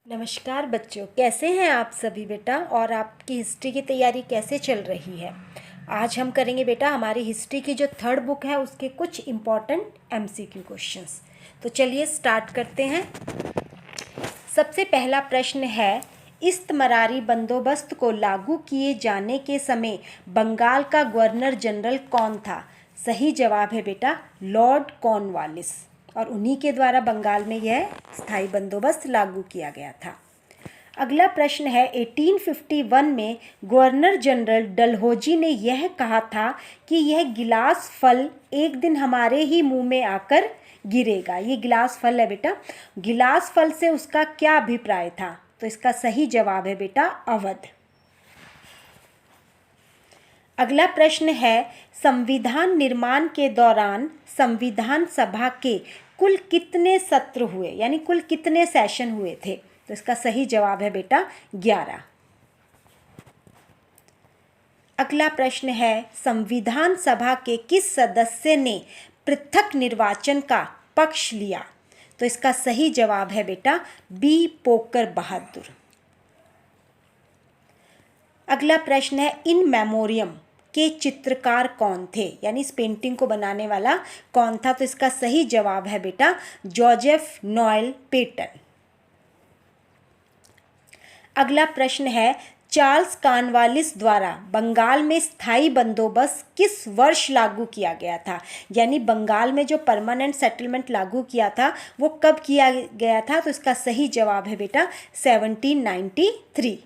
नमस्कार बच्चों, कैसे हैं आप सभी बेटा। और आपकी हिस्ट्री की तैयारी कैसे चल रही है। आज हम करेंगे बेटा हमारी हिस्ट्री की जो थर्ड बुक है उसके कुछ इम्पॉर्टेंट एमसीक्यू क्वेश्चंस। तो चलिए स्टार्ट करते हैं। सबसे पहला प्रश्न है, इस्तमरारी बंदोबस्त को लागू किए जाने के समय बंगाल का गवर्नर जनरल कौन था। सही जवाब है बेटा लॉर्ड कॉर्नवालिस, और उन्हीं के द्वारा बंगाल में यह स्थायी बंदोबस्त लागू किया गया था। अगला प्रश्न है, 1851 में गवर्नर जनरल डलहौजी ने यह कहा था कि यह गिलास फल एक दिन हमारे ही मुंह में आकर गिरेगा। ये गिलास फल है बेटा। गिलास फल से उसका क्या अभिप्राय था। तो इसका सही जवाब है बेटा अवध। अगला प्रश्न है, संविधान निर्माण के दौरान संविधान सभा के कुल कितने सत्र हुए, यानी कुल कितने सेशन हुए थे। तो इसका सही जवाब है बेटा 11। अगला प्रश्न है, संविधान सभा के किस सदस्य ने पृथक निर्वाचन का पक्ष लिया। तो इसका सही जवाब है बेटा बी पोकर बहादुर। अगला प्रश्न है, इन मेमोरियम के चित्रकार कौन थे, यानी इस पेंटिंग को बनाने वाला कौन था। तो इसका सही जवाब है बेटा जोसेफ नोएल पेटन। अगला प्रश्न है, चार्ल्स कॉर्नवालिस द्वारा बंगाल में स्थायी बंदोबस्त किस वर्ष लागू किया गया था। यानी बंगाल में जो परमानेंट सेटलमेंट लागू किया था वो कब किया गया था। तो इसका सही जवाब है बेटा 1793।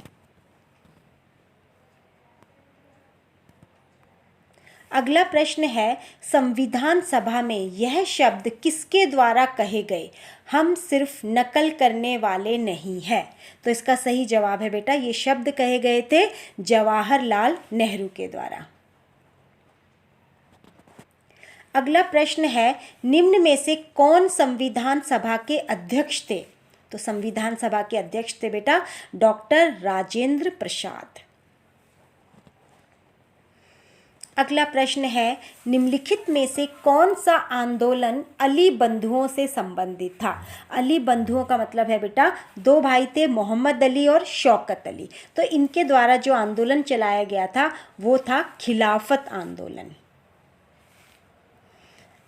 अगला प्रश्न है, संविधान सभा में यह शब्द किसके द्वारा कहे गए। हम सिर्फ नकल करने वाले नहीं हैं। तो इसका सही जवाब है बेटा ये शब्द कहे गए थे जवाहरलाल नेहरू के द्वारा। अगला प्रश्न है, निम्न में से कौन संविधान सभा के अध्यक्ष थे। तो संविधान सभा के अध्यक्ष थे बेटा डॉक्टर राजेंद्र प्रसाद। अगला प्रश्न है, निम्नलिखित में से कौन सा आंदोलन अली बंधुओं से संबंधित था। अली बंधुओं का मतलब है बेटा दो भाई थे, मोहम्मद अली और शौकत अली। तो इनके द्वारा जो आंदोलन चलाया गया था वो था खिलाफत आंदोलन।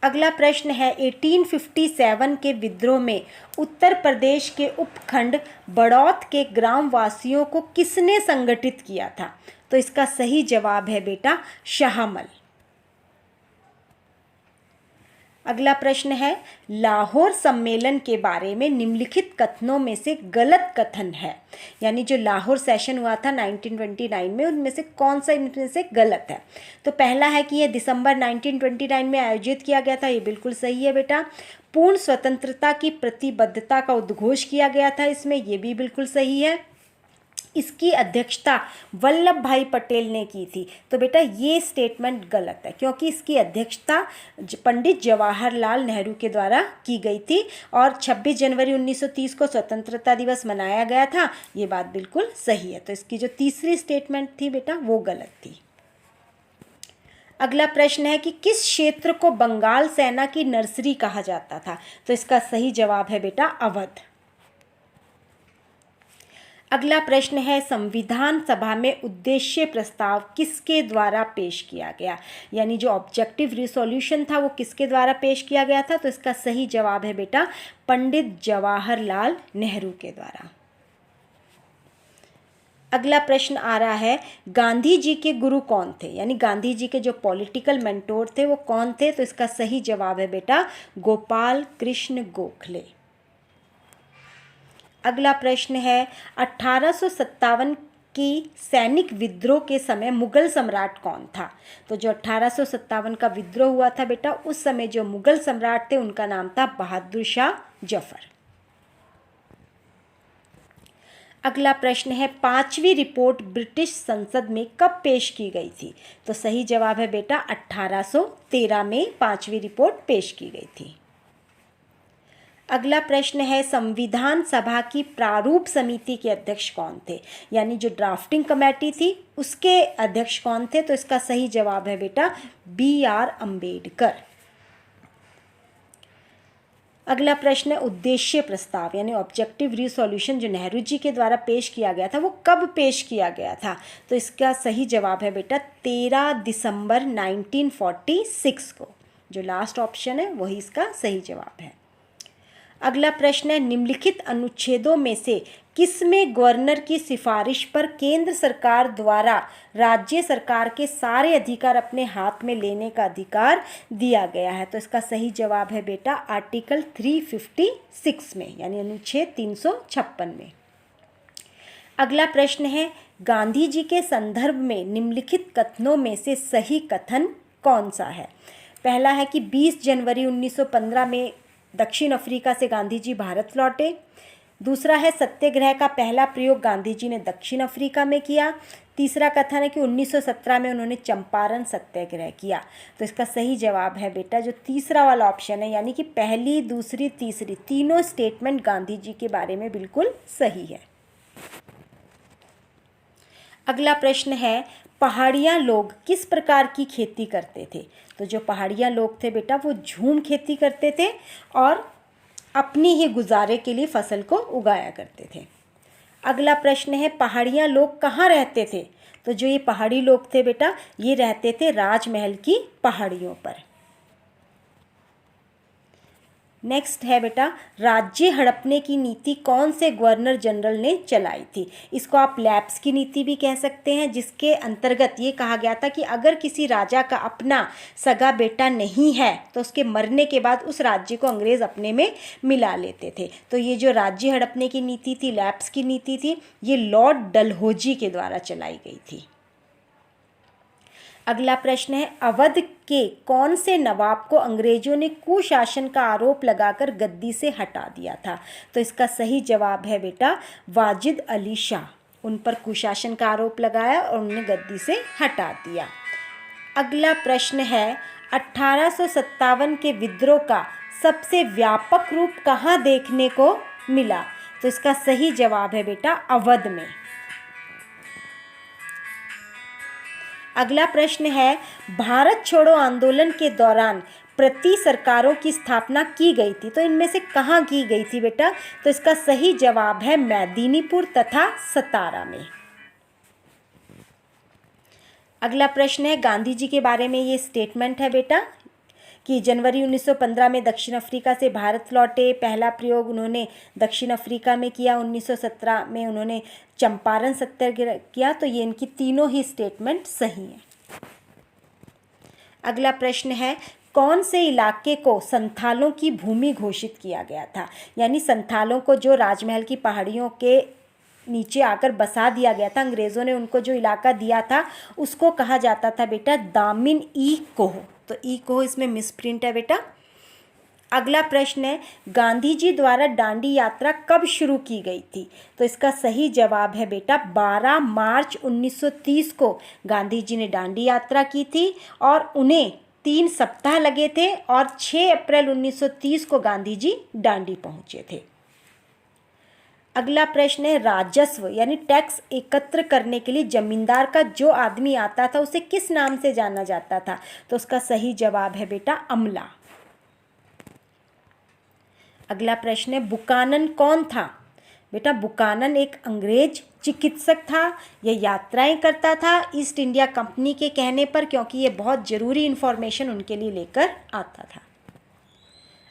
अगला प्रश्न है, 1857 के विद्रोह में उत्तर प्रदेश के उपखंड बड़ौत के ग्रामवासियों को किसने संगठित किया था। तो इसका सही जवाब है बेटा शाहमल। अगला प्रश्न है, लाहौर सम्मेलन के बारे में निम्नलिखित कथनों में से गलत कथन है। यानी जो लाहौर सेशन हुआ था 1929 में, उनमें से कौन सा इनमें से गलत है। तो पहला है कि यह दिसंबर 1929 में आयोजित किया गया था। ये बिल्कुल सही है बेटा। पूर्ण स्वतंत्रता की प्रतिबद्धता का उद्घोष किया गया था इसमें, ये भी बिल्कुल सही है। इसकी अध्यक्षता वल्लभ भाई पटेल ने की थी। तो बेटा ये स्टेटमेंट गलत है, क्योंकि इसकी अध्यक्षता पंडित जवाहरलाल नेहरू के द्वारा की गई थी और 26 जनवरी 1930 को स्वतंत्रता दिवस मनाया गया था। ये बात बिल्कुल सही है। तो इसकी जो तीसरी स्टेटमेंट थी बेटा वो गलत थी। अगला प्रश्न है कि किस क्षेत्र को बंगाल सेना की नर्सरी कहा जाता था। तो इसका सही जवाब है बेटा अवध। अगला प्रश्न है, संविधान सभा में उद्देश्य प्रस्ताव किसके द्वारा पेश किया गया। यानी जो ऑब्जेक्टिव रिसोल्यूशन था वो किसके द्वारा पेश किया गया था। तो इसका सही जवाब है बेटा पंडित जवाहरलाल नेहरू के द्वारा। अगला प्रश्न आ रहा है, गांधी जी के गुरु कौन थे। यानी गांधी जी के जो पॉलिटिकल मेंटोर थे वो कौन थे। तो इसका सही जवाब है बेटा गोपाल कृष्ण गोखले। अगला प्रश्न है, 1857 की सैनिक विद्रोह के समय मुगल सम्राट कौन था। तो जो 1857 का विद्रोह हुआ था बेटा, उस समय जो मुगल सम्राट थे उनका नाम था बहादुर शाह जफर। अगला प्रश्न है, 5वीं रिपोर्ट ब्रिटिश संसद में कब पेश की गई थी। तो सही जवाब है बेटा 1813 में 5वीं रिपोर्ट पेश की गई थी। अगला प्रश्न है, संविधान सभा की प्रारूप समिति के अध्यक्ष कौन थे। यानी जो ड्राफ्टिंग कमेटी थी उसके अध्यक्ष कौन थे। तो इसका सही जवाब है बेटा BR अम्बेडकर। अगला प्रश्न है उद्देश्य प्रस्ताव यानी ऑब्जेक्टिव रिसोल्यूशन जो नेहरू जी के द्वारा पेश किया गया था वो कब पेश किया गया था? तो इसका सही जवाब है बेटा 13 दिसंबर 1946 को। जो लास्ट ऑप्शन है वही इसका सही जवाब है। अगला प्रश्न है निम्नलिखित अनुच्छेदों में से किसमें गवर्नर की सिफारिश पर केंद्र सरकार द्वारा राज्य सरकार के सारे अधिकार अपने हाथ में लेने का अधिकार दिया गया है? तो इसका सही जवाब है बेटा आर्टिकल 356 में यानी अनुच्छेद 356 में। अगला प्रश्न है गांधी जी के संदर्भ में निम्नलिखित कथनों में से सही कथन कौन सा है? पहला है कि 20 जनवरी 1915 में दक्षिण अफ्रीका से गांधी जी भारत लौटे। दूसरा है सत्याग्रह का पहला प्रयोग गांधी जी ने दक्षिण अफ्रीका में किया। तीसरा कथन है कि 1917 में उन्होंने चंपारण सत्याग्रह किया। तो इसका सही जवाब है बेटा जो तीसरा वाला ऑप्शन है यानी कि पहली, दूसरी, तीसरी तीनों स्टेटमेंट गांधी जी के बारे में बिल्कुल सही है। अगला प्रश्न है पहाड़िया लोग किस प्रकार की खेती करते थे? तो जो पहाड़िया लोग थे बेटा वो झूम खेती करते थे और अपनी ही गुजारे के लिए फसल को उगाया करते थे। अगला प्रश्न है पहाड़िया लोग कहाँ रहते थे? तो जो ये पहाड़ी लोग थे बेटा ये रहते थे राजमहल की पहाड़ियों पर। नेक्स्ट है बेटा राज्य हड़पने की नीति कौन से गवर्नर जनरल ने चलाई थी? इसको आप लैप्स की नीति भी कह सकते हैं, जिसके अंतर्गत ये कहा गया था कि अगर किसी राजा का अपना सगा बेटा नहीं है तो उसके मरने के बाद उस राज्य को अंग्रेज अपने में मिला लेते थे। तो ये जो राज्य हड़पने की नीति थी, लैप्स की नीति थी, ये लॉर्ड डलहौजी के द्वारा चलाई गई थी। अगला प्रश्न है अवध के कौन से नवाब को अंग्रेजों ने कुशासन का आरोप लगाकर गद्दी से हटा दिया था? तो इसका सही जवाब है बेटा वाजिद अली शाह। उन पर कुशासन का आरोप लगाया और उन्हें गद्दी से हटा दिया। अगला प्रश्न है 1857 के विद्रोह का सबसे व्यापक रूप कहाँ देखने को मिला? तो इसका सही जवाब है बेटा अवध में। अगला प्रश्न है भारत छोड़ो आंदोलन के दौरान प्रति सरकारों की स्थापना की गई थी, तो इनमें से कहाँ की गई थी बेटा? तो इसका सही जवाब है मेदिनीपुर तथा सतारा में। अगला प्रश्न है गांधी जी के बारे में ये स्टेटमेंट है बेटा कि जनवरी 1915 में दक्षिण अफ्रीका से भारत लौटे, पहला प्रयोग उन्होंने दक्षिण अफ्रीका में किया, 1917 में उन्होंने चंपारण सत्याग्रह किया। तो ये इनकी तीनों ही स्टेटमेंट सही हैं। अगला प्रश्न है कौन से इलाके को संथालों की भूमि घोषित किया गया था? यानी संथालों को जो राजमहल की पहाड़ियों के नीचे आकर बसा दिया गया था, अंग्रेज़ों ने उनको जो इलाका दिया था उसको कहा जाता था बेटा दामिन ई कोह। तो ई कोह इसमें मिसप्रिंट है बेटा। अगला प्रश्न है गांधी जी द्वारा दांडी यात्रा कब शुरू की गई थी? तो इसका सही जवाब है बेटा 12 मार्च 1930 को गांधी जी ने दांडी यात्रा की थी और उन्हें 3 सप्ताह लगे थे और 6 अप्रैल 1930 को गांधी जी दांडी पहुंचे थे। अगला प्रश्न है राजस्व यानी टैक्स एकत्र करने के लिए जमींदार का जो आदमी आता था उसे किस नाम से जाना जाता था? तो उसका सही जवाब है बेटा अमला। अगला प्रश्न है बुकानन कौन था? बेटा बुकानन एक अंग्रेज चिकित्सक था। यह यात्राएं करता था ईस्ट इंडिया कंपनी के कहने पर, क्योंकि ये बहुत ज़रूरी इन्फॉर्मेशन उनके लिए लेकर आता था।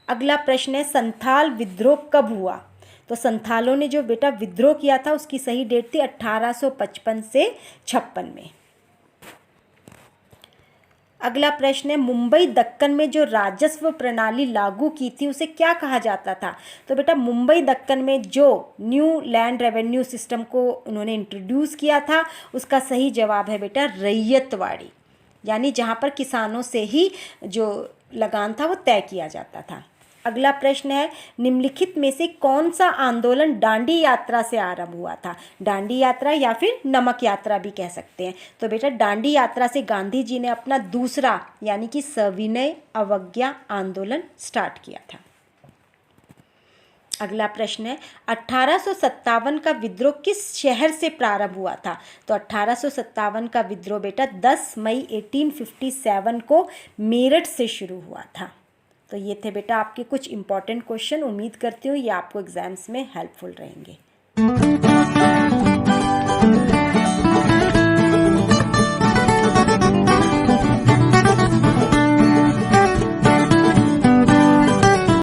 अगला प्रश्न है संथाल विद्रोह कब हुआ? तो संथालों ने जो बेटा विद्रोह किया था उसकी सही डेट थी 1855 से 56 में। अगला प्रश्न है मुंबई दक्कन में जो राजस्व प्रणाली लागू की थी उसे क्या कहा जाता था? तो बेटा मुंबई दक्कन में जो न्यू लैंड रेवेन्यू सिस्टम को उन्होंने इंट्रोड्यूस किया था उसका सही जवाब है बेटा रैयतवाड़ी, यानी जहाँ पर किसानों से ही जो लगान था वो तय किया जाता था। अगला प्रश्न है निम्नलिखित में से कौन सा आंदोलन दांडी यात्रा से आरंभ हुआ था? दांडी यात्रा या फिर नमक यात्रा भी कह सकते हैं। तो बेटा दांडी यात्रा से गांधी जी ने अपना दूसरा यानी कि सविनय अवज्ञा आंदोलन स्टार्ट किया था। अगला प्रश्न है 1857 का विद्रोह किस शहर से प्रारंभ हुआ था? तो 1857 का विद्रोह बेटा 10 मई 1857 को मेरठ से शुरू हुआ था। तो ये थे बेटा आपके कुछ इंपॉर्टेंट क्वेश्चन। उम्मीद करती हूँ ये आपको एग्ज़ाम्स में हेल्पफुल रहेंगे।